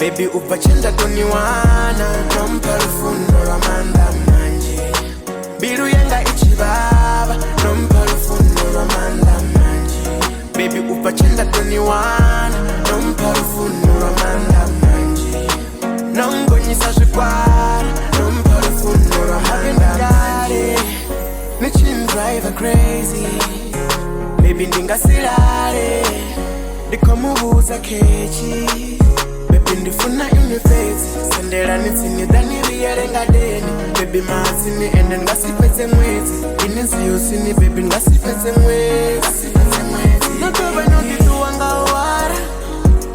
Baby upachenda toniwana nompa lufuno lwa Mannda Manzhi Mbilu yanga ichibaba nompa lufuno lwa Mannda Manzhi Baby upachenda toniwana nompa lufuno lwa Mannda Manzhi Gonyisa ZWIKWARA nompa lufuno lwa Mannda Manzhi Nichin drive crazy Baby ndingasilale ndikomubuza KHTSHI Baby ndifuna MPHA Sendelani TSINI DANI RIYE NGADENI Baby MAHATSINI ende ngasifedze mwezi Ininziyosini baby ngasifedze mwezi Notoba nokitu wangawara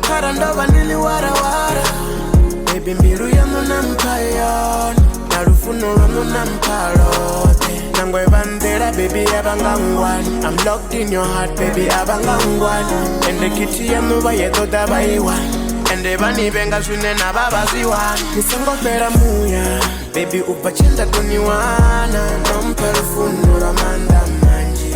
Kara ndoba niliwara-wara Baby mbilu yamu nampayona Na lufuno lwamu nampalote Nangwe bandera baby abangangwani I'm locked in your heart baby abangangwani Ende kiti yamu bayetoda bayiwani Ende bani benga shune na babaziwani Nisango pera muya Baby upachenda toniwana Nompa lufuno lwa Mannda Manzhi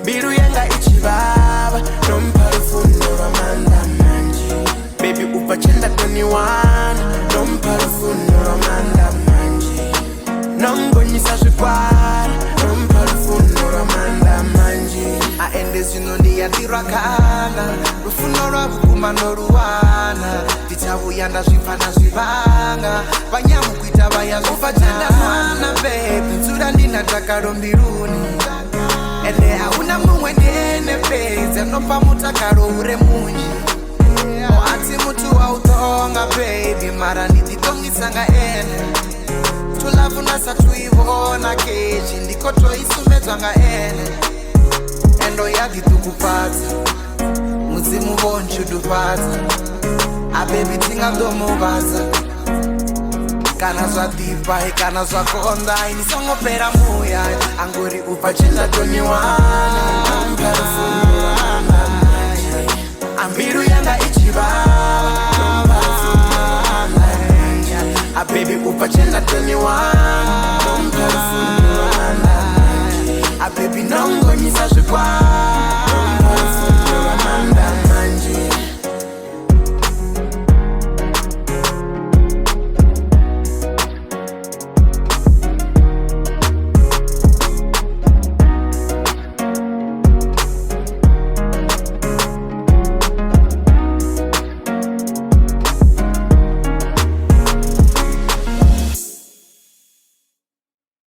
Mbilu yanga ichibaba Nompa lufuno lwa Mannda Manzhi Baby upachenda toniwana Nompa lufuno lwa Mannda Manzhi Gonyisa ZWIKWARA Nompa lufuno lwa Mannda Manzhi Aende zino ndiyandirakana lufuno lwa bukuma noluwana titabuyanda zvifana zvivanga vanyamukuita vayazvofachanda mwana bebi nzura ndinatakalo mbiluni ende hauna mumwe ndiene pedza nopa mutakalo ure munji ati mutu wautonga bebi mara ndididongisanga ene tulavunasa tuivona kechi ndiko toisumedzwanga ene endo yaditukupata muzimu vonchudupata abebi tingandomubaza kana zvadhipa kana zvakonda inisongopera muya angori upachenda toniwana nompa lufuno lwa Mannda Manzhi Mbilu yanga ichibaba nompa lufuno lwa Mannda Manzhi abebi upachenda toniwana nompa lufuno lwa Mannda Manzhi abebi nongonyisa ZWIKWARA